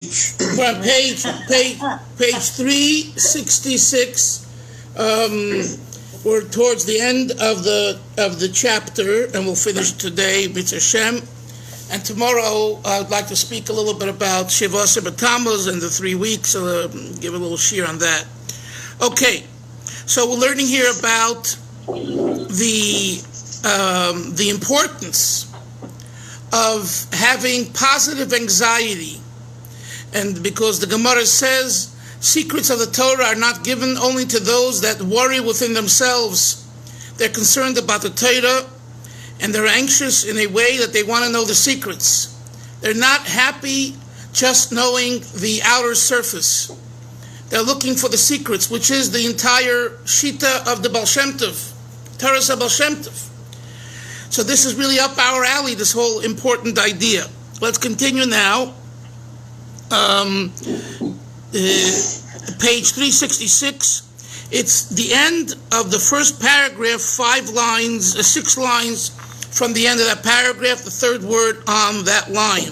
We're on page 366. We're towards the end of the chapter, and we'll finish today with Shem. And tomorrow, I'd like to speak a little bit about Shivasa B'Tammuz and the 3 weeks. Give a little shear on that. Okay, so we're learning here about the importance of having positive anxiety. And because the Gemara says secrets of the Torah are not given only to those that worry within themselves. They're concerned about the Torah, and they're anxious in a way that they want to know the secrets. They're not happy just knowing the outer surface. They're looking for the secrets, which is the entire Shita of the Baal Shem Tov, Torah's Baal Shem Tov. So this is really up our alley, this whole important idea. Let's continue now. Page 366. It's the end of the first paragraph, 6 lines from the end of that paragraph, the third word on that line.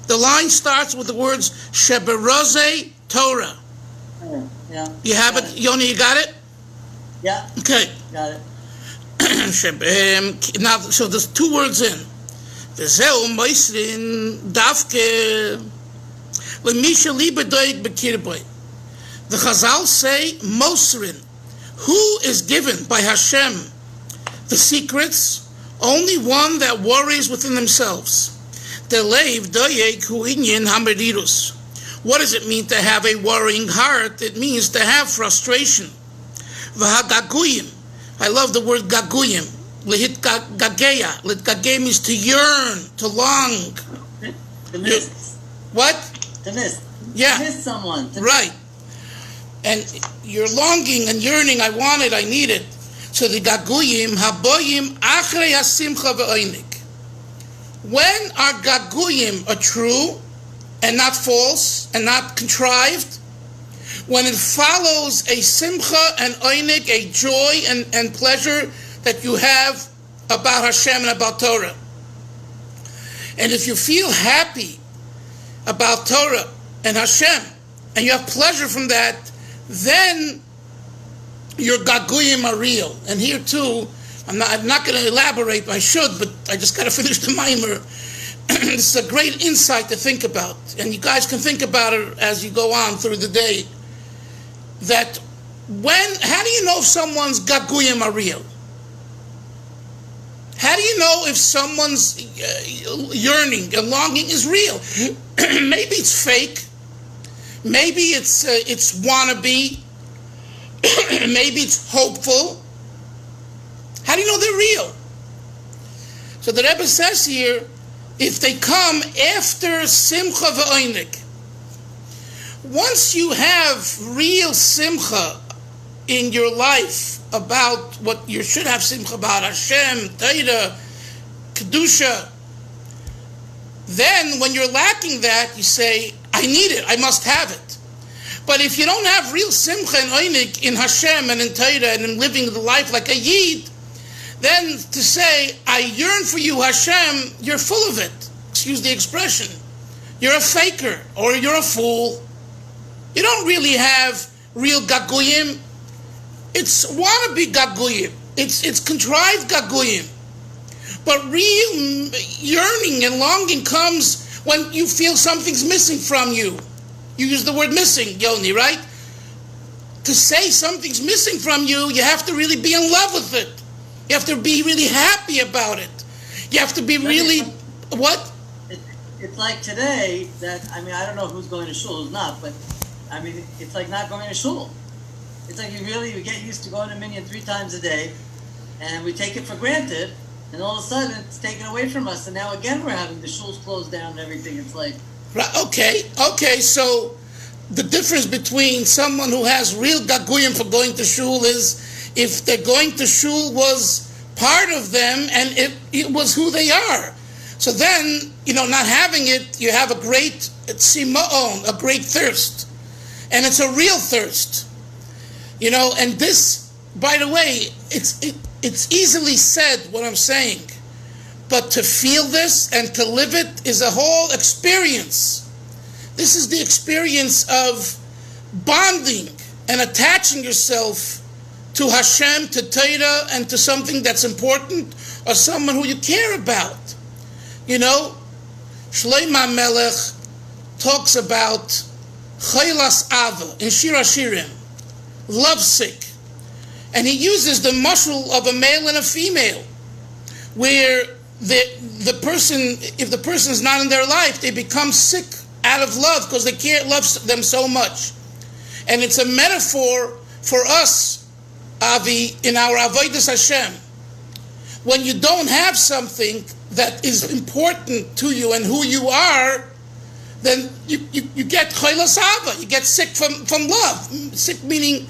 The line starts with the words Sheberoze Torah. Yeah. You have it, Yoni, you got it? Yeah. Okay. Got it. Now, so there's 2 words in. V'zeu moisrin davke l'misha libedoig b'kirboy. The Chazal say, Mosrin, who is given by Hashem the secrets? Only one that worries within themselves. Deleiv doyeg hu inyan hamerirus. What does it mean to have a worrying heart? It means to have frustration. V'hagaguyim. I love the word gaguyim. Lihit gageya. Lit gageya means to yearn, to long. To miss. What? To miss. Yeah. To miss someone. Right. And you're longing and yearning, I want it, I need it. So the gaguyim, haboyim, achrei hasimcha ve'oinik. When our gaguyim are true, and not false, and not contrived, when it follows a simcha and oinik, a joy and pleasure that you have about Hashem and about Torah. And if you feel happy about Torah and Hashem, and you have pleasure from that, then your gaguyim are real. And here too, I'm not going to elaborate, I should, but I just got to finish the Maamar. This is a great insight to think about, and you guys can think about it as you go on through the day. That how do you know if someone's gaguyim are real? How do you know if someone's yearning and longing is real? Maybe it's fake. Maybe it's wannabe. Maybe it's hopeful. How do you know they're real? So the Rebbe says here, if they come after simcha ve'oinik, once you have real simcha in your life about what you should have simcha about, Hashem, Torah, Kedusha, then when you're lacking that, you say, I need it, I must have it. But if you don't have real simcha and oinik in Hashem and in Torah and in living the life like a yid, then to say, I yearn for you, Hashem, you're full of it. Excuse the expression. You're a faker or you're a fool. You don't really have real gaguyim. It's wannabe gaguyim. It's contrived gaguyim. But real yearning and longing comes when you feel something's missing from you. You use the word missing, Yoni, right? To say something's missing from you, you have to really be in love with it. You have to be really happy about it. You have to be really, what? It's like today that, I don't know who's going to Shul, who's not, but, it's like not going to Shul. It's like you get used to going to Minyan 3 times a day, and we take it for granted, and all of a sudden it's taken away from us, and now again we're having the Shuls closed down and everything. It's like... Right, okay, so the difference between someone who has real gaguyim for going to Shul is if they're going to Shul was part of them and it was who they are. So then, not having it, you have a great tzima'on, a great thirst. And it's a real thirst. And this, by the way, it's easily said what I'm saying. But to feel this and to live it is a whole experience. This is the experience of bonding and attaching yourself to Hashem, to Torah, and to something that's important, or someone who you care about. You know, Shlomo Melech talks about Chaylas Ava in Shir HaShirim, lovesick. And he uses the mashal of a male and a female, where the person, if the person is not in their life, they become sick out of love because they can't love them so much. And it's a metaphor for us, Avi, in our Avodas Hashem. When you don't have something that is important to you and who you are, then you get Chaylas Ava, you get sick from love. Sick meaning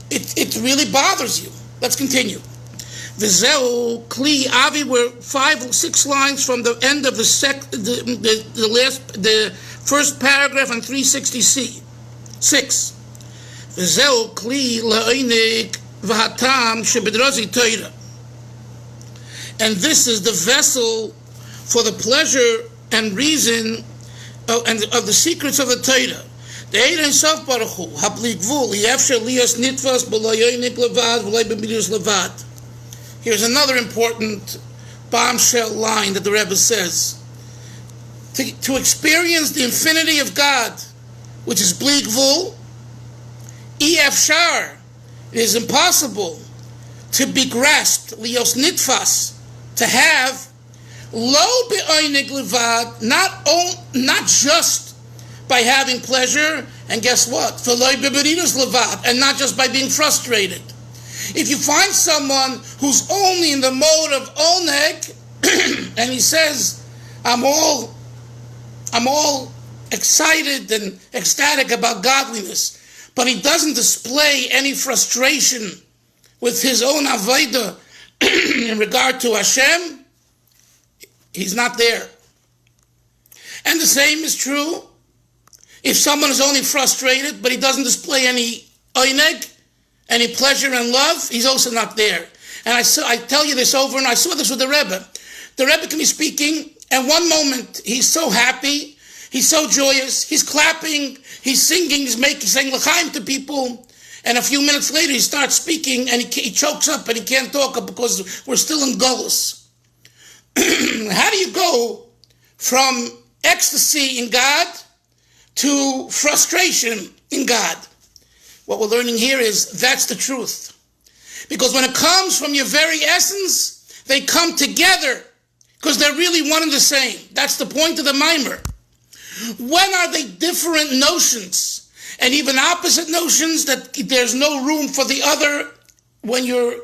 it really bothers you. Let's continue. V'zeu kli Avi, we're 5 or 6 lines from the end of the first paragraph on 360c. 6. V'zeu kli la'oinik v'hatam shebedrozi Torah. And this is the vessel for the pleasure and reason of the secrets of the Torah. The Eir Ein Sof Baruch Hu, habli gvul, yefsher lias nitvas b'lo yonik levad v'lo b'midius levad. Here's another important bombshell line that the Rebbe says. To experience the infinity of God, which is bli gvul, efshar, it is impossible to be grasped, lios nitfas, to have lo be'oinig levad, not just by having pleasure, and guess what? V'lo be'midius levad, and not just by being frustrated. If you find someone who's only in the mode of oneg, and he says, I'm all excited and ecstatic about godliness, but he doesn't display any frustration with his own avodah in regard to Hashem, he's not there. And the same is true if someone is only frustrated, but he doesn't display any oneg, any pleasure and love, he's also not there. And I tell you this over, and I saw this with the Rebbe. The Rebbe can be speaking, and one moment he's so happy, he's so joyous, he's clapping, he's singing, he's saying l'chaim to people, and a few minutes later he starts speaking, and he chokes up and he can't talk because we're still in gullus. How do you go from ecstasy in God to frustration in God? What we're learning here is that's the truth. Because when it comes from your very essence, they come together because they're really one and the same. That's the point of the Maamar. When are they different notions and even opposite notions that there's no room for the other? When you're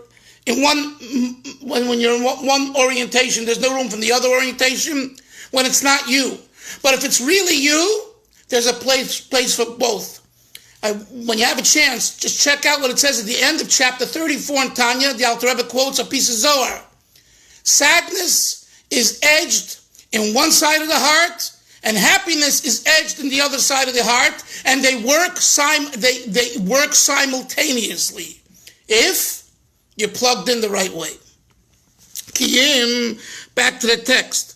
in one orientation, there's no room for the other orientation. When it's not you, but if it's really you, there's a place for both. When you have a chance, just check out what it says at the end of chapter 34 in Tanya. The Alter Rebbe quotes a piece of Zohar. Sadness is edged in one side of the heart, and happiness is edged in the other side of the heart, and they work simultaneously if you're plugged in the right way. Kiyim, back to the text.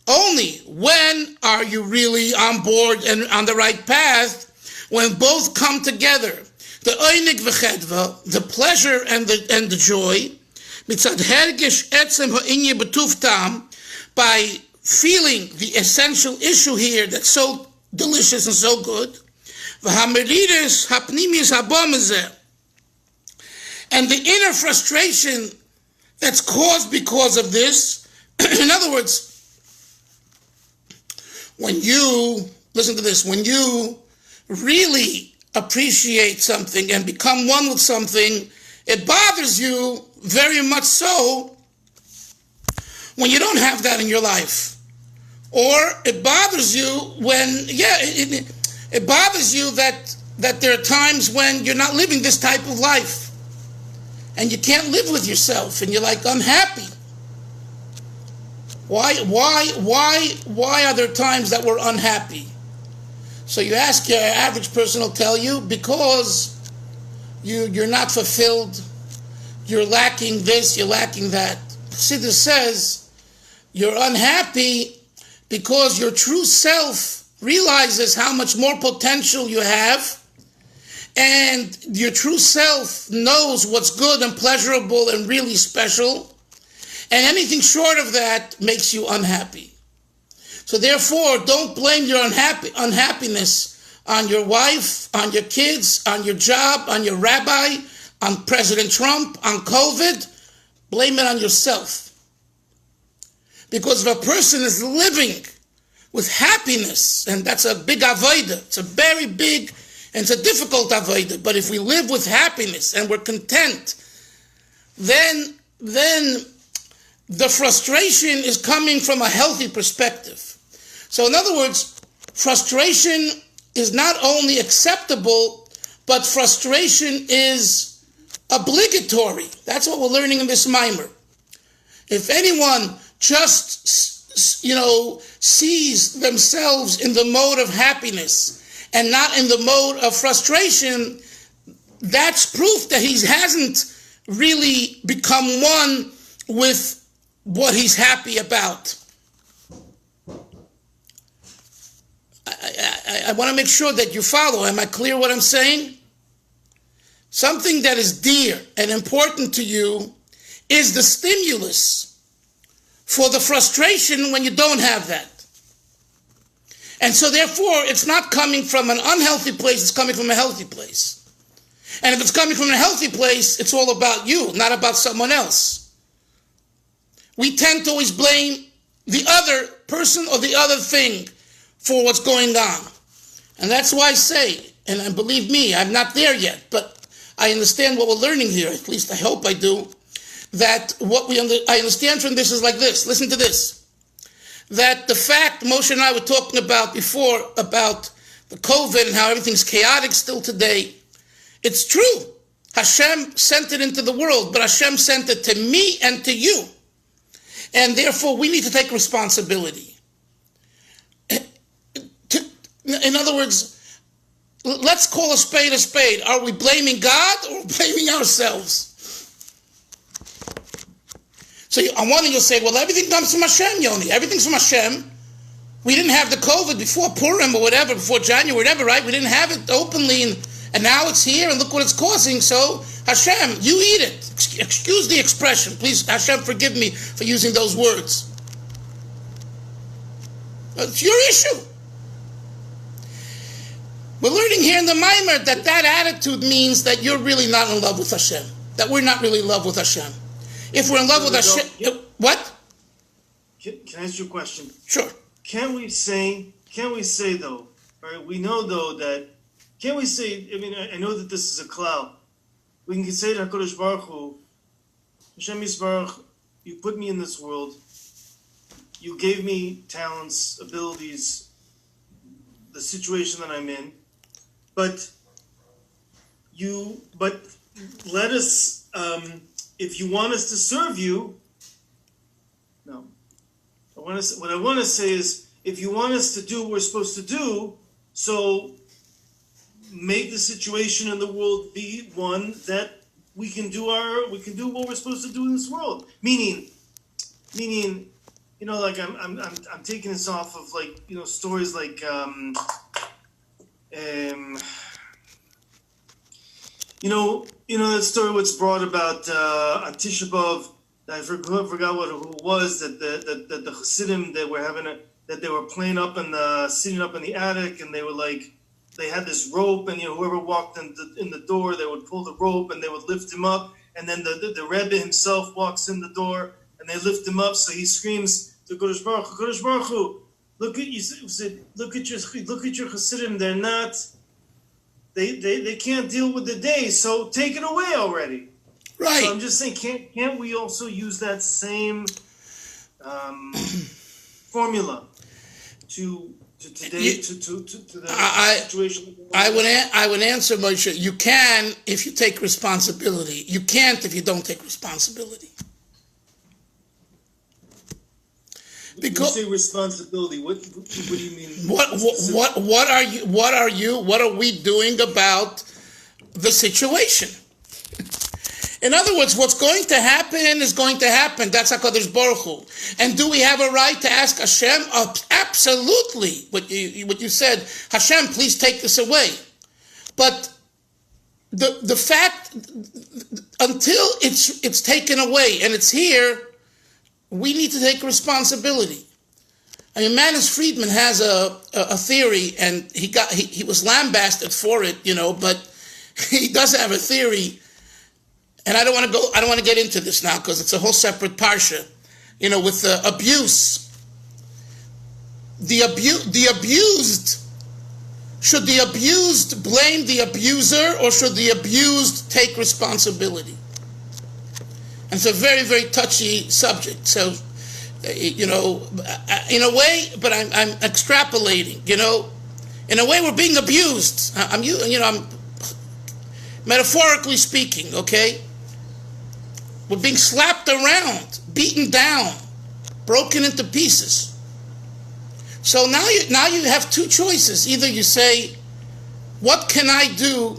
Only when are you really on board and on the right path? When both come together, the oinig v'chedva, the pleasure and the joy, mitzad hergish etzem ha'inye b'tuv tam, by feeling the essential issue here that's so delicious and so good, v'hameriris hapnimius habomezeh, and the inner frustration that's caused because of this. In other words, when you really appreciate something and become one with something, it bothers you very much so when you don't have that in your life. Or it bothers you when, it bothers you that there are times when you're not living this type of life and you can't live with yourself and you're like unhappy. Why are there times that we're unhappy? So you ask your average person, will tell you, because you're not fulfilled, you're lacking this, you're lacking that. Siddur says You're unhappy because your true self realizes how much more potential you have, and your true self knows what's good and pleasurable and really special, and anything short of that makes you unhappy. So therefore, don't blame your unhappiness on your wife, on your kids, on your job, on your rabbi, on President Trump, on COVID. Blame it on yourself. Because if a person is living with happiness, and that's a big avodah, it's a very big and it's a difficult avodah, but if we live with happiness and we're content, then the frustration is coming from a healthy perspective. So in other words, frustration is not only acceptable, but frustration is obligatory. That's what we're learning in this Maamar. If anyone just, sees themselves in the mode of happiness and not in the mode of frustration, that's proof that he hasn't really become one with what he's happy about. I want to make sure that you follow. Am I clear what I'm saying? Something that is dear and important to you is the stimulus for the frustration when you don't have that. And so therefore, it's not coming from an unhealthy place, it's coming from a healthy place. And if it's coming from a healthy place, it's all about you, not about someone else. We tend to always blame the other person or the other thing for what's going on. And that's why I say, and believe me, I'm not there yet, but I understand what we're learning here, at least I hope I do, that I understand from this is like this. Listen to this. That the fact Moshe and I were talking about before, about the COVID and how everything's chaotic still today, it's true. Hashem sent it into the world, but Hashem sent it to me and to you. And therefore, we need to take responsibility. In other words, let's call a spade a spade. Are we blaming God or blaming ourselves? So on one hand you'll say, well, everything comes from Hashem, Yoni. Everything's from Hashem. We didn't have the COVID before Purim or whatever, before January, whatever, right? We didn't have it openly, and now it's here, and look what it's causing. So Hashem, you eat it. Excuse the expression. Please, Hashem, forgive me for using those words. It's your issue. We're learning here in the Maamar that attitude means that you're really not in love with Hashem. That we're not really in love with Hashem. If we're in love with Hashem... What? Can I ask you a question? Sure. Can we say though, right, we know though that, can we say, I know that this is a cloud. We can say to HaKadosh Baruch Hu, Hashem Yisbarach, you put me in this world, you gave me talents, abilities, the situation that I'm in, but let us, if you want us to serve you, no. What I want to say is, if you want us to do what we're supposed to do, so make the situation in the world be one that we can do what we're supposed to do in this world. Meaning, like I'm taking this off of stories like that story what's brought about on Tisha B'Av. I forgot who it was that the Hasidim that they were playing up sitting up in the attic, and they were they had this rope, and whoever walked in the door, they would pull the rope and they would lift him up, and then the Rebbe himself walks in the door and they lift him up, so he screams to Kodesh Baruch Hu, look at your Hasidim, they're not. They can't deal with the day, so take it away already. Right. So I'm just saying, can't we also use that same formula to today to the situation? I would answer, Moshe. You can if you take responsibility. You can't if you don't take responsibility. Because you say responsibility. What do you mean? What are we doing about the situation? In other words, what's going to happen is going to happen. That's HaKadosh Baruch Hu. And do we have a right to ask Hashem? Absolutely. What you said, Hashem, please take this away. But the fact, until it's taken away and it's here, we need to take responsibility. I mean, Manis Friedman has a theory, and he was lambasted for it, but he does have a theory. And I don't want to get into this now because it's a whole separate parsha. With abuse. The abused, should the abused blame the abuser, or should the abused take responsibility? And it's a very, very touchy subject. So, in a way, but I'm extrapolating. In a way, we're being abused. I'm metaphorically speaking. Okay. We're being slapped around, beaten down, broken into pieces. So now you have two choices. Either you say, what can I do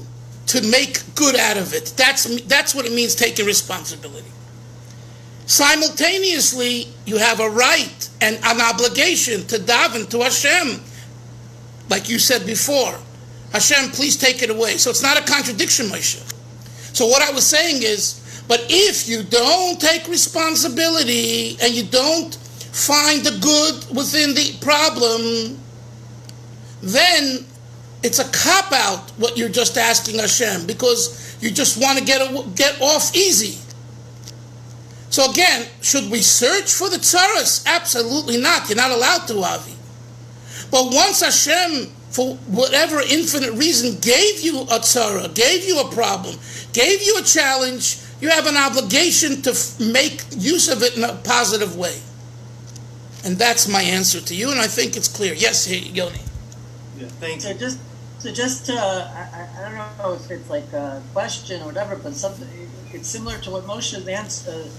to make good out of it? That's what it means, taking responsibility. Simultaneously, you have a right and an obligation to daven to Hashem. Like you said before, Hashem, please take it away. So it's not a contradiction, Moshe. So what I was saying is, but if you don't take responsibility and you don't find the good within the problem, then it's a cop-out what you're just asking Hashem, because you just want to get off easy. So again, should we search for the tzaras? Absolutely not. You're not allowed to, Avi. But once Hashem, for whatever infinite reason, gave you a tzara, gave you a problem, gave you a challenge, you have an obligation to make use of it in a positive way. And that's my answer to you, and I think it's clear. Yes, Yoni. Yeah, thank you. I don't know if it's like a question or whatever, but something, it's similar to what Moshe is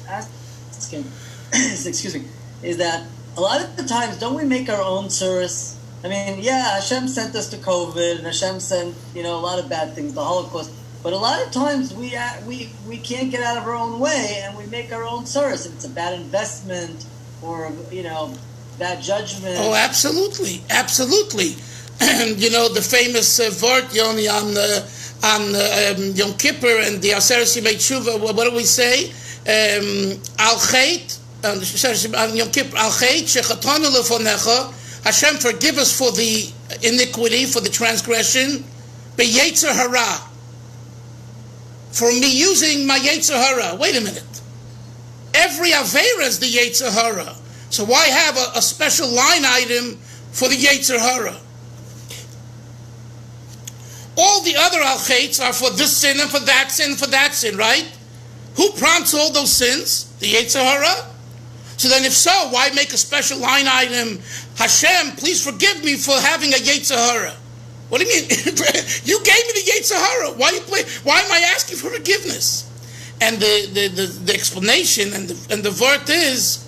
asking, excuse me, is that a lot of the times, don't we make our own tzuras? I mean, yeah, Hashem sent us to COVID, and Hashem sent, a lot of bad things, the Holocaust. But a lot of times we can't get out of our own way, and we make our own tzuras. If it's a bad investment or bad judgment. Oh, absolutely. And the famous vort, Yoni, on Yom Kippur and the Aseret Yemei Tshuva. What do we say? Al Chet on Yom Kippur. Al Chet shechatanu lefonecha. Hashem, forgive us for the iniquity, for the transgression. B'yetzer hara. For me using my Yetzer hara. Wait a minute. Every Aveira is the Yetzer hara. So why have a special line item for the Yetzer hara? All the other al-chaits are for this sin and for that sin and for that sin, right? Who prompts all those sins? The Yetzer hara? So then if so, why make a special line item? Hashem, please forgive me for having a Yetzer hara. What do you mean? You gave me the Yetzer hara. Why am I asking for forgiveness? And the explanation and the vort is,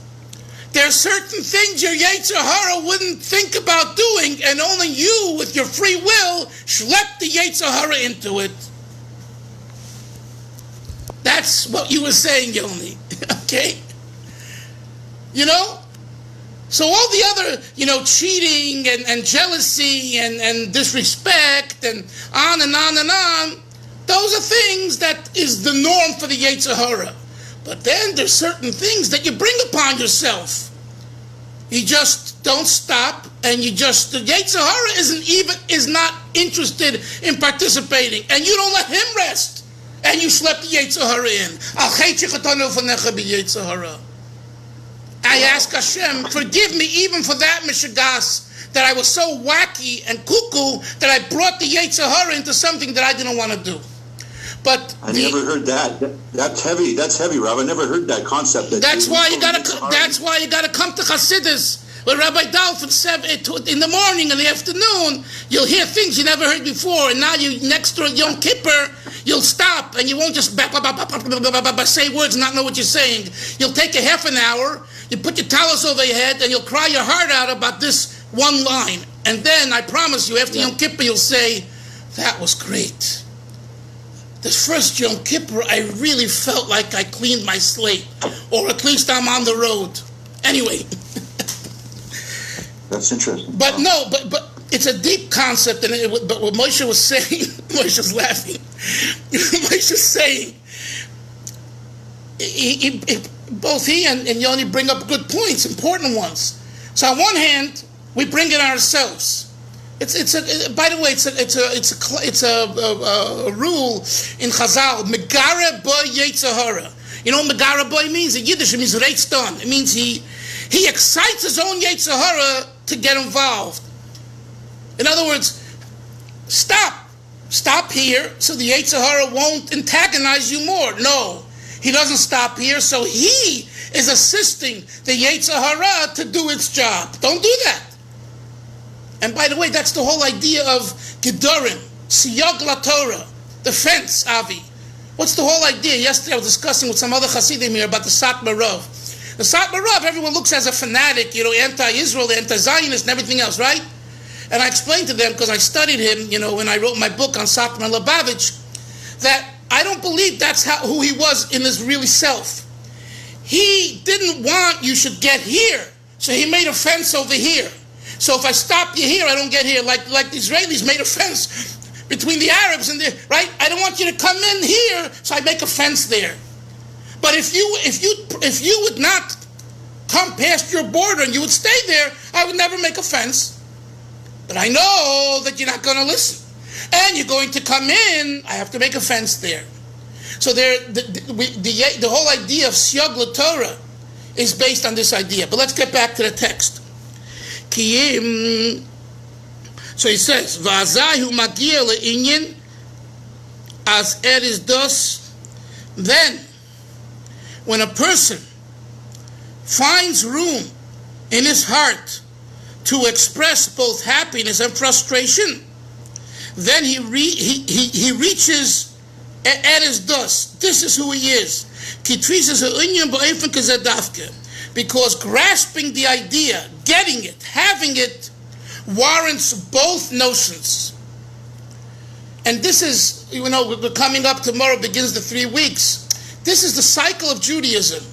there are certain things your Yetzer hara wouldn't think about doing, and only you, with your free will, schlepped the Yetzer hara into it. That's what you were saying, Yoni. Okay? So all the other, cheating and jealousy and disrespect and on and on and on, those are things that is the norm for the Yetzer hara. But then there's certain things that you bring upon yourself. You just don't stop, and the Yetzer hara is not interested in participating, and you don't let him rest, and you slept the Yetzer hara in. I ask Hashem, forgive me even for that mishagas, that I was so wacky and cuckoo that I brought the Yetzer hara into something that I didn't want to do. But I never heard that. That's heavy. That's heavy, Rabbi. I never heard that concept. That's why you gotta come to Chassidus, where Rabbi Dalfin said in the morning and the afternoon, you'll hear things you never heard before, and now next to Yom Kippur, you'll stop and you won't just say words and not know what you're saying. You'll take a half an hour, you put your talis over your head, and you'll cry your heart out about this one line, and then I promise you, after Yom Kippur, you'll say, "That was great. this first Yom Kippur, I really felt like I cleaned my slate, or at least I'm on the road. Anyway. That's interesting. But no, but it's a deep concept, but what Moshe was saying, Moshe's laughing. Moshe's saying, both he and Yoni bring up good points, important ones. So on one hand, we bring it ourselves. By the way, it's a rule in Chazal. Megara boy yetzahara. You know what megara boy means? In Yiddish, it means reiz don. It means he excites his own yetzahara to get involved. In other words, stop here, so the yetzahara won't antagonize you more. No, he doesn't stop here, so he is assisting the yetzahara to do its job. Don't do that. And by the way, that's the whole idea of Gedorim, Siyog LaTorah, the fence, Avi. What's the whole idea? Yesterday I was discussing with some other Hasidim here about the Satmar Rav. The Satmar Rav, everyone looks as a fanatic, anti-Israel, anti-Zionist, and everything else, right? And I explained to them, because I studied him, when I wrote my book on Satmar Lubavitch, that I don't believe that's who he was in his really self. He didn't want you should get here, so he made a fence over here. So if I stop you here, I don't get here. Like the Israelis made a fence between the Arabs and right? I don't want you to come in here, so I make a fence there. But if you would not come past your border and you would stay there, I would never make a fence. But I know that you're not going to listen. And you're going to come in, I have to make a fence there. So the whole idea of Siyog LaTorah is based on this idea. But let's get back to the text. So he says, V'azahu magia le'inyin as is dos. Then, when a person finds room in his heart to express both happiness and frustration, then he reaches is dos. This is who he is. Because grasping the idea, getting it, having it, warrants both notions. And this is, we're coming up tomorrow, begins the 3 weeks. This is the cycle of Judaism.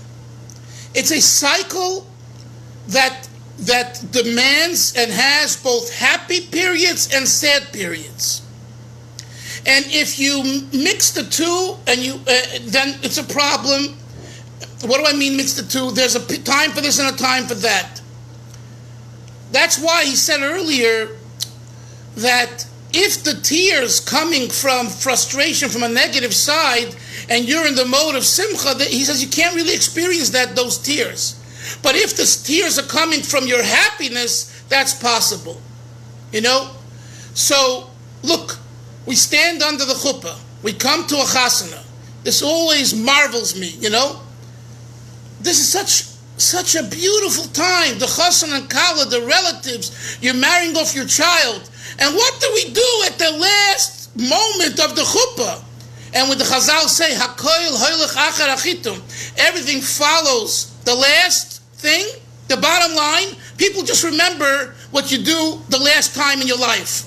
It's a cycle that demands and has both happy periods and sad periods. And if you mix the two, and then it's a problem. What do I mean mix the two? There's a time for this and a time for that. That's why he said earlier that if the tears coming from frustration, from a negative side, and you're in the mode of simcha, he says you can't really experience those tears. But if the tears are coming from your happiness, that's possible. So, look, we stand under the chuppah. We come to a chasana. This always marvels me, This is such a beautiful time. The chassan and kala, the relatives, you're marrying off your child. And what do we do at the last moment of the chuppah? And when the Chazal say, Hakoil hoylech achar achitum, everything follows the last thing, the bottom line. People just remember what you do the last time in your life.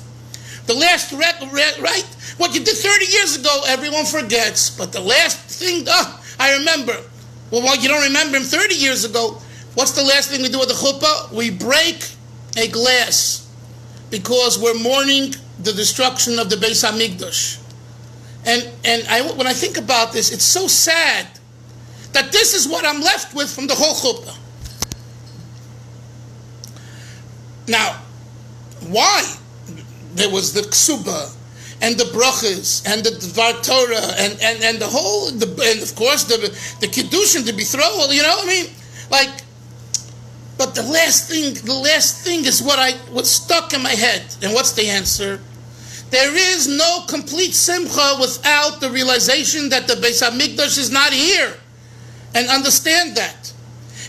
The last, right? What you did 30 years ago, everyone forgets. But the last thing, I remember. Well, you don't remember him 30 years ago. What's the last thing we do at the chuppah? We break a glass because we're mourning the destruction of the Beis HaMikdash. And when I think about this, it's so sad that this is what I'm left with from the whole chuppah. Now, why? There was the ksuba and the brachas and the dvar Torah and the whole, and of course the kiddushin, the betrothal. But the last thing is what's stuck in my head. And what's the answer? There is no complete simcha without the realization that the Beis HaMikdash is not here. And understand that.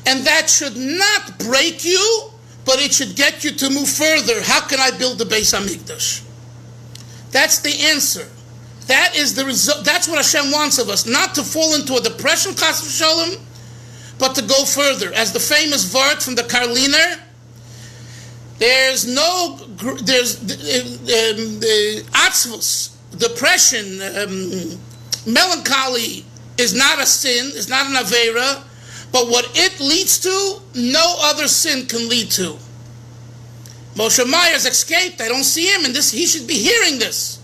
And that should not break you, but it should get you to move further. How can I build the Beis HaMikdash? That's the answer. That is the result. That's what Hashem wants of us. Not to fall into a depression, chas v'sholem, but to go further. As the famous vart from the Karliner, there's atzvus, depression, melancholy is not a sin, is not an avera, but what it leads to, no other sin can lead to. Moshe Myers escaped. I don't see him, and he should be hearing this.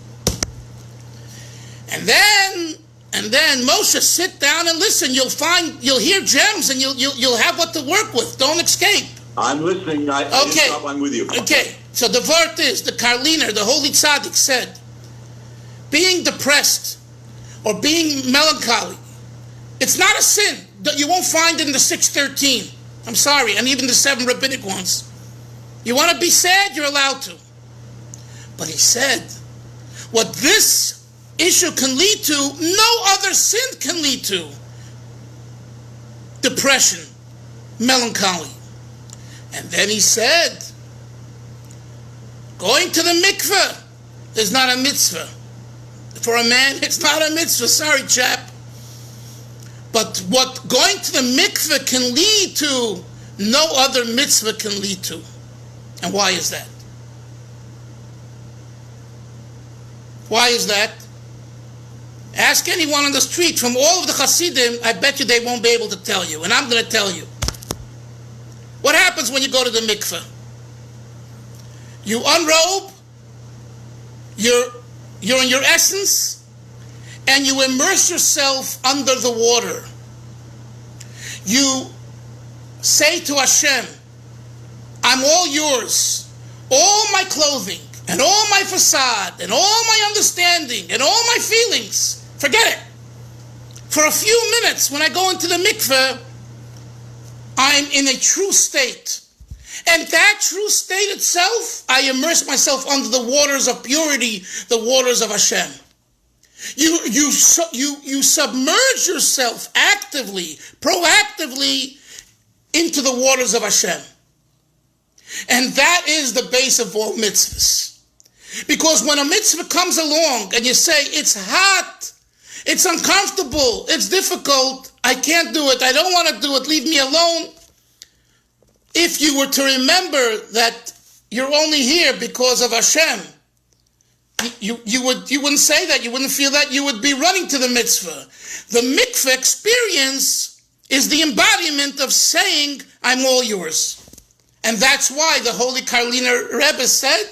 And then Moshe, sit down and listen. You'll hear gems, and you'll have what to work with. Don't escape. I'm listening. I'm with you. Okay. So the vart is, the Karliner, the Holy Tzaddik said, being depressed or being melancholy, it's not a sin. You won't find it in the 613. I'm sorry, and even the 7 rabbinic ones. You want to be sad, you're allowed to. But he said, what this issue can lead to, no other sin can lead to. Depression, melancholy. And then he said, going to the mikveh is not a mitzvah. For a man, it's not a mitzvah. Sorry, chap. But what going to the mikveh can lead to, no other mitzvah can lead to. And why is that? Why is that? Ask anyone on the street from all of the Hasidim, I bet you they won't be able to tell you. And I'm going to tell you. What happens when you go to the mikveh? You unrobe, you're in your essence, and you immerse yourself under the water. You say to Hashem, I'm all yours, all my clothing, and all my facade, and all my understanding, and all my feelings. Forget it. For a few minutes, when I go into the mikveh, I'm in a true state. And that true state itself, I immerse myself under the waters of purity, the waters of Hashem. You submerge yourself actively, proactively into the waters of Hashem. And that is the base of all mitzvahs. Because when a mitzvah comes along and you say, it's hot, it's uncomfortable, it's difficult, I can't do it, I don't want to do it, leave me alone. If you were to remember that you're only here because of Hashem, you wouldn't say that, you wouldn't feel that, you would be running to the mitzvah. The mikveh experience is the embodiment of saying, I'm all yours. And that's why the Holy Karliner Rebbe said,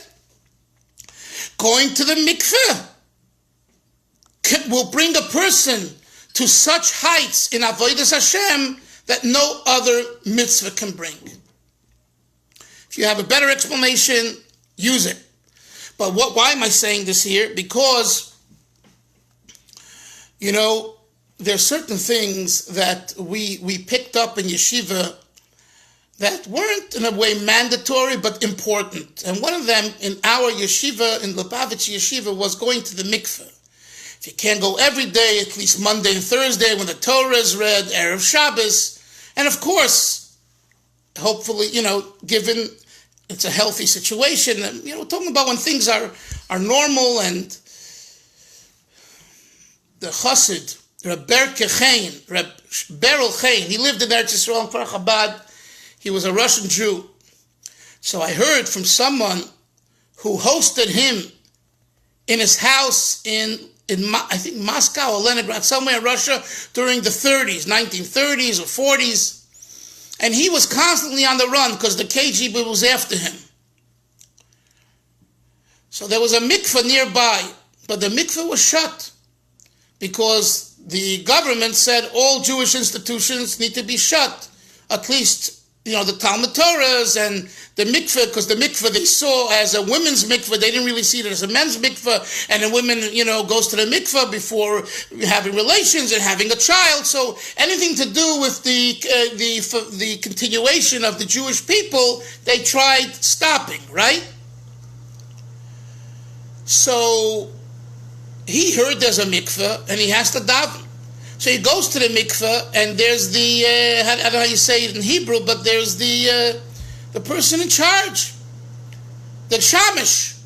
going to the mikveh will bring a person to such heights in Avodas Hashem that no other mitzvah can bring. If you have a better explanation, use it. But why am I saying this here? Because, there are certain things that we picked up in yeshiva that weren't in a way mandatory, but important. And one of them in our yeshiva, in Lubavitch yeshiva, was going to the mikveh. If you can't go every day, at least Monday and Thursday when the Torah is read, Erev Shabbos. And of course, hopefully, given it's a healthy situation, and, we're talking about when things are normal. And the Chassid, Reb Berel Chaim, he lived in Eretz Yisrael in Kfar Chabad. He was a Russian Jew. So I heard from someone who hosted him in his house in I think Moscow or Leningrad, somewhere in Russia, during the 30s, 1930s or 40s. And he was constantly on the run because the KGB was after him. So there was a mikveh nearby, but the mikveh was shut because the government said all Jewish institutions need to be shut, at least the Talmud Torahs and the mikveh, because the mikveh they saw as a women's mikveh, they didn't really see it as a men's mikveh, and a woman, goes to the mikveh before having relations and having a child. So anything to do with the continuation of the Jewish people, they tried stopping, right? So he heard there's a mikveh and he has to daven. So he goes to the mikveh, and there's the, I don't know how you say it in Hebrew, but there's the person in charge, the shamish.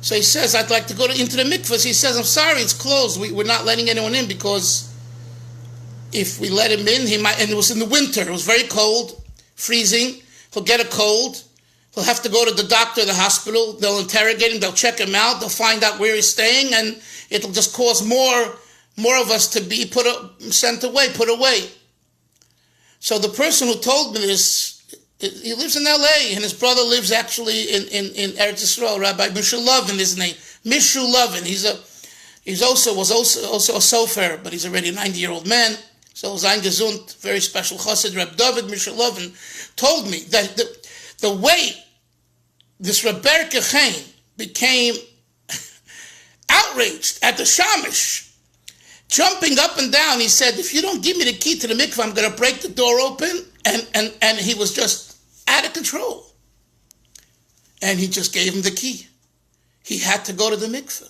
So he says, I'd like to go into the mikveh. So he says, I'm sorry, it's closed. We're not letting anyone in because if we let him in, he might, and it was in the winter, it was very cold, freezing, he'll get a cold, he'll have to go to the doctor, the hospital, they'll interrogate him, they'll check him out, they'll find out where he's staying, and it'll just cause more more of us to be sent away, put away. So the person who told me this, he lives in L.A., and his brother lives actually in Eretz Yisrael. Rabbi Mishulovin, his name. Mishulovin. Was also a sofer, but he's already a 90-year-old man. So Zayin Gesund, very special chassid, Reb David Mishulovin, told me that the way this Rebbe Chaim became outraged at the shamish, jumping up and down, he said, if you don't give me the key to the mikveh, I'm going to break the door open. And he was just out of control. And he just gave him the key. He had to go to the mikveh.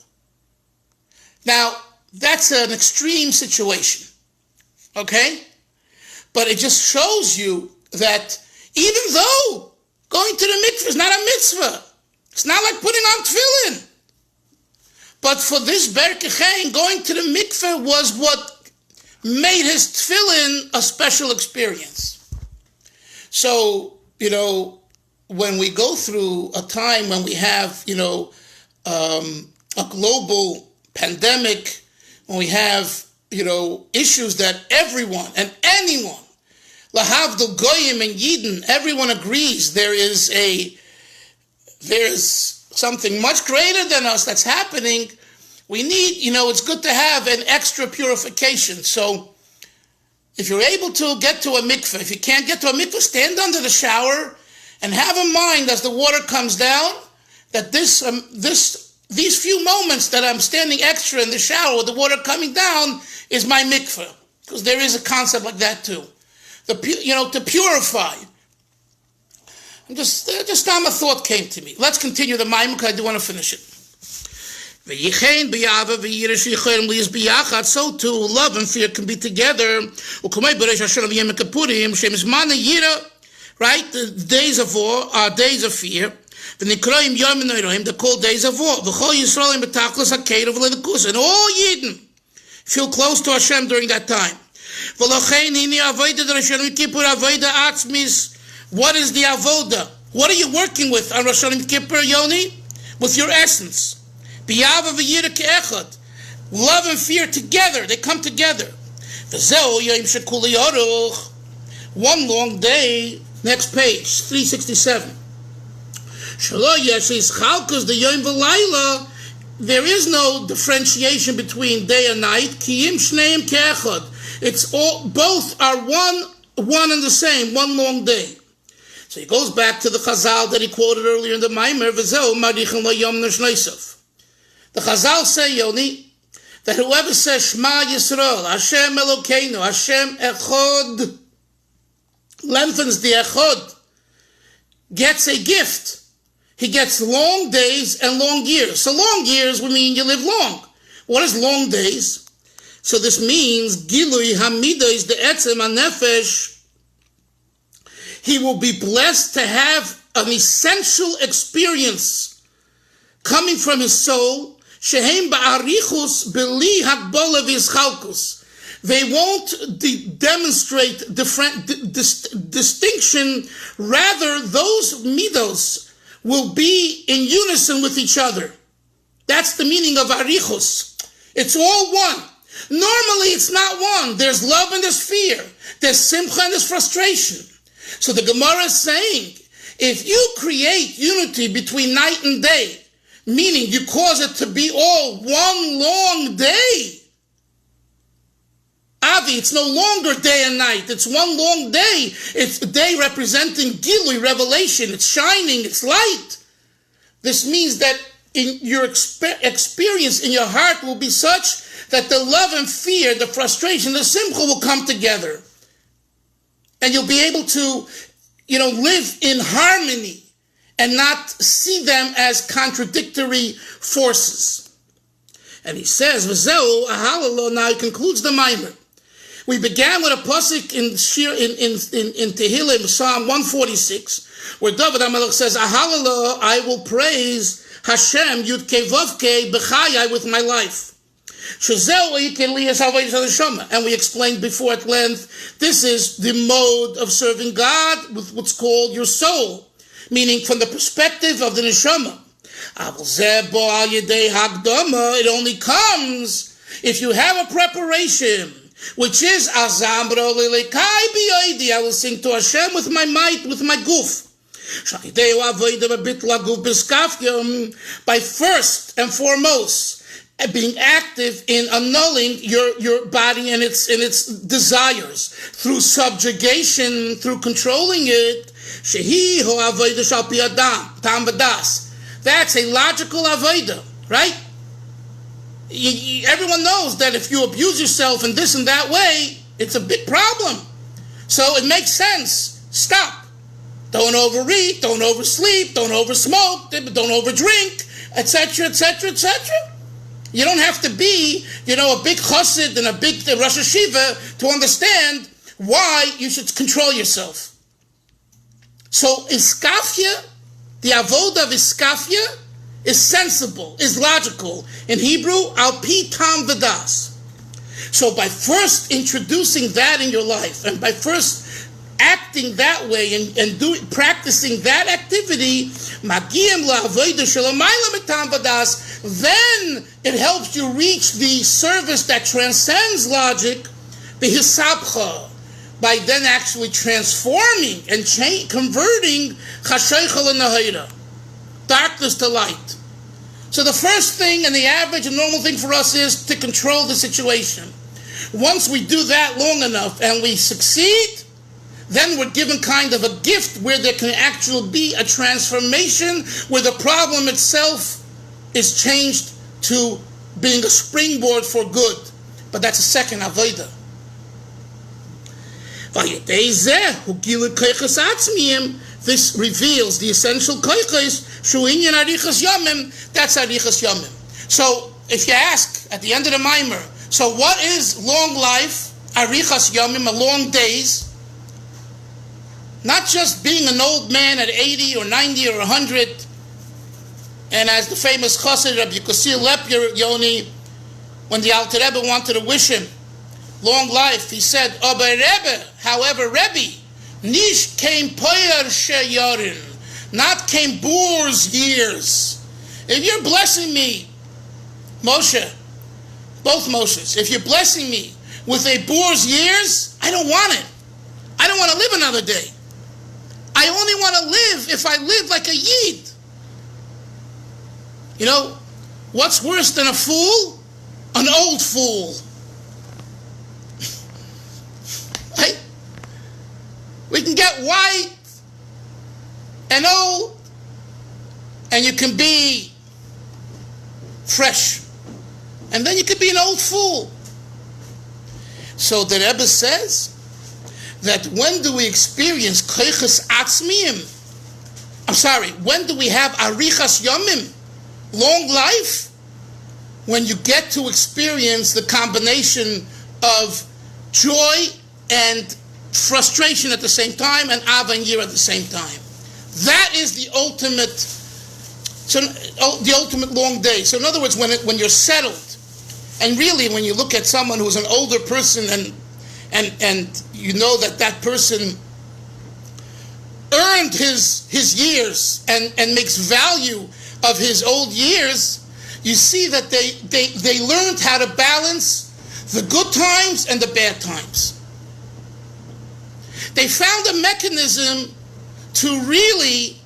Now, that's an extreme situation. Okay? But it just shows you that even though going to the mikveh is not a mitzvah, it's not like putting on tefillin. But for this Ber Chaim, going to the mikveh was what made his tefillin a special experience. So, when we go through a time when we have, a global pandemic, when we have, issues that everyone and anyone, lahavdil goyim and yidden, everyone agrees there is something much greater than us that's happening. We need, it's good to have an extra purification. So if you're able to get to a mikveh, if you can't get to a mikveh, stand under the shower and have in mind as the water comes down that these few moments that I'm standing extra in the shower with the water coming down is my mikveh. Because there is a concept like that too. To purify. Just a thought came to me. Let's continue the Maamar because I do want to finish it. So too, love and fear can be together. Right? The days of war are days of fear. They're called days of war. And all Yidden feel close to Hashem during that time. What is the avoda? What are you working with on Rosh Kippur, Yoni? With your essence. Love and fear together. They come together. One long day. Next page, 367. There is no differentiation between day and night. It's all, both are one and the same, one long day. So he goes back to the Chazal that he quoted earlier in the Maamar. The Chazal say, Yoni, that whoever says Shema Yisrael, Hashem Elokeinu, Hashem Echod, lengthens the Echod, gets a gift. He gets long days and long years. So long years would mean you live long. What is long days? So this means Gilui Hamida is the Etzem HaNefesh. He will be blessed to have an essential experience coming from his soul. Shehem ba'arichus beli hakbola v'yischalkus. They won't demonstrate distinction. Rather, those midos will be in unison with each other. That's the meaning of arichus. It's all one. Normally, it's not one. There's love and there's fear. There's simcha and there's frustration. So the Gemara is saying, if you create unity between night and day, meaning you cause it to be all one long day, Avi, it's no longer day and night. It's one long day. It's a day representing Gilui, revelation. It's shining. It's light. This means that in your experience in your heart will be such that the love and fear, the frustration, the simcha will come together. And you'll be able to, live in harmony and not see them as contradictory forces. And he says, V'zeu Hahalila, now he concludes the Maamar. We began with a pasuk in Tehillim, Psalm 146, where David HaMelech says, Hahalila, I will praise Hashem, Yud-Kei Vav-Kei, B'chayai, with my life. And we explained before at length, this is the mode of serving God with what's called your soul, meaning from the perspective of the neshama. It only comes If you have a preparation, which is Azamro Lelekai Bioidi, I will sing to Hashem with my might, with my goof. By first and foremost being active in annulling your body and its desires through subjugation, through controlling it. That's a logical avodah, right? Everyone knows that if you abuse yourself in this and that way, it's a big problem. So it makes sense. Stop. Don't overeat, don't oversleep, don't oversmoke, don't overdrink, etc., etc., etc. You don't have to be, a big chassid and a big Rosh Hashiva to understand why you should control yourself. So iskafia, the avodah of iskafia, is sensible, is logical. In Hebrew, al pi tam v'das. So by first introducing that in your life, and by first acting that way and practicing that activity, then it helps you reach the service that transcends logic, by then actually transforming and converting darkness to light. So the first thing and the average and normal thing for us is to control the situation. Once we do that long enough and we succeed, then we're given kind of a gift where there can actually be a transformation where the problem itself is changed to being a springboard for good. But that's a second avodah. This reveals the essential koiches, shuinyan arichas yomim, that's arichas yomim. So if you ask at the end of the Maamar, so what is long life, arichas yomim, long days? Not just being an old man at 80 or 90 or 100, and as the famous chassid Rabbi Lepyer Yoni, when the Alter Rebbe wanted to wish him long life, he said, however, Rebbe, nish came poyer sheyarin, not came boor's years. If you're blessing me, Moshe, both Moshes, if you're blessing me with a boor's years, I don't want it. I don't want to live another day. I only want to live if I live like a yid. What's worse than a fool? An old fool. Right? We can get white and old, and you can be fresh. And then you can be an old fool. So the Rebbe says that when do we experience koiches atzmiyim? When do we have arichas yomim, long life? When you get to experience the combination of joy and frustration at the same time, and ava and yira at the same time. That is the ultimate long day. So in other words, when you're settled, and really when you look at someone who's an older person and you know that person earned his years and makes value of his old years, you see that they learned how to balance the good times and the bad times. They found a mechanism to really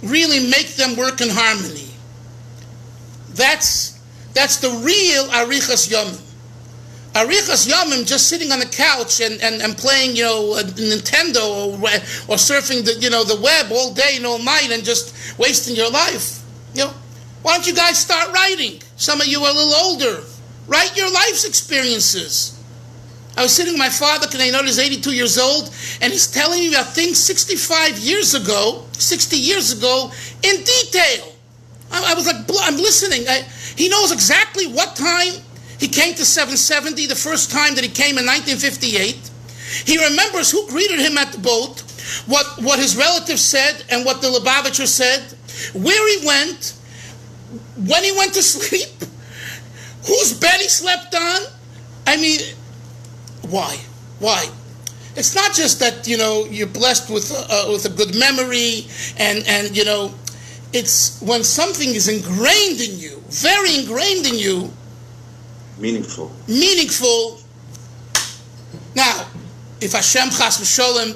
make them work in harmony. That's the real arichas yomim. Arichas yomim, just sitting on the couch and playing, Nintendo or surfing the web all day and all night and just wasting your life. Why don't you guys start writing? Some of you are a little older. Write your life's experiences. I was sitting with my father, because I know he's 82 years old, and he's telling me about things 60 years ago, in detail. I was like, I'm listening. He knows exactly what time he came to 770, the first time that he came in 1958. He remembers who greeted him at the boat, what his relatives said, and what the Lubavitcher said, where he went, when he went to sleep, whose bed he slept on. I mean, why? It's not just that, you're blessed with a good memory and it's when something is ingrained in you, very ingrained in you, Meaningful. Meaningful. Now, if Hashem Chas v'Sholem,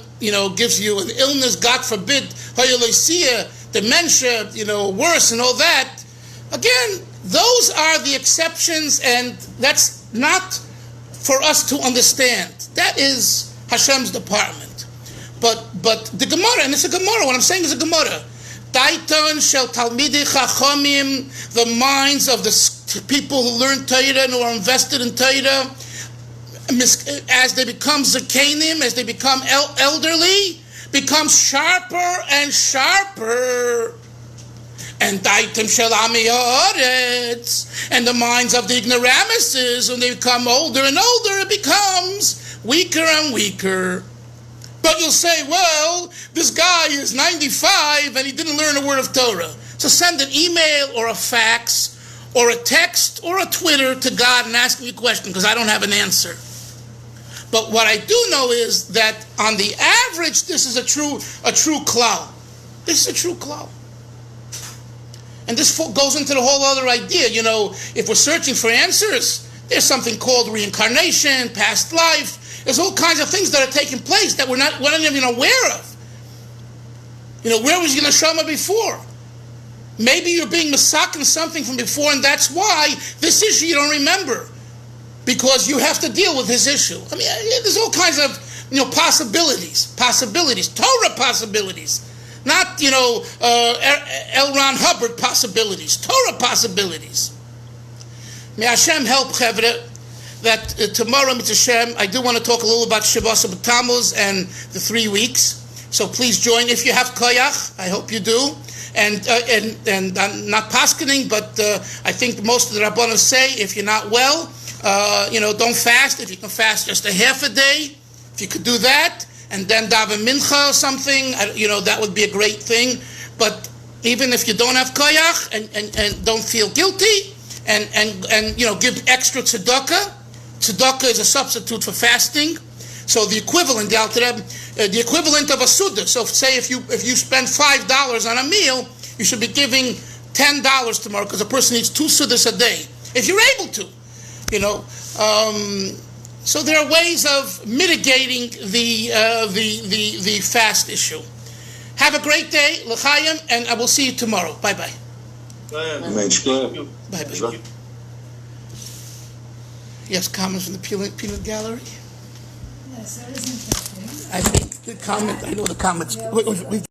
gives you an illness, God forbid, dementia, worse and all that, again, those are the exceptions, and that's not for us to understand. That is Hashem's department. But the Gemara, and it's a Gemara, what I'm saying is a Gemara. Daiton shel Talmidei Chachamim, the minds of the people who learn Torah and who are invested in Torah, as they become zakenim, as they become elderly, become sharper and sharper. And daitem shel ami haaretz, and the minds of the ignoramuses, when they become older and older, it becomes weaker and weaker. But you'll say, well, this guy is 95 and he didn't learn a word of Torah. So send an email or a fax or a text or a Twitter to God and ask me a question, because I don't have an answer. But what I do know is that on the average, this is a true klal. This is a true klal. And this goes into the whole other idea. If we're searching for answers, there's something called reincarnation, past life. There's all kinds of things that are taking place that we're not even aware of. Where was your neshama before? Maybe you're being misaken something from before, and that's why this issue you don't remember, because you have to deal with his issue. I mean, there's all kinds of possibilities, Torah possibilities, not L. Ron Hubbard possibilities, Torah possibilities. May Hashem help, Chevre, that tomorrow, Mitzvah Shem, I do want to talk a little about Shabbos B'Tammuz and the 3 weeks. So please join if you have koyach. I hope you do. And I'm not paskening, but I think most of the Rabbanim say if you're not well, don't fast. If you can fast just a half a day, if you could do that, and then daven mincha or something, that would be a great thing. But even if you don't have koyach and don't feel guilty, and give extra tzedakah. Tzedakah is a substitute for fasting. So the equivalent, the equivalent of a suda. So say if you spend $5 on a meal, you should be giving $10 tomorrow, because a person needs 2 sudas a day, if you're able to. So there are ways of mitigating the fast issue. Have a great day, l'chaim, and I will see you tomorrow. Bye bye. Bye bye. Yes, comments from the peanut gallery? Yes, that is interesting. I think the comment, I know the comments.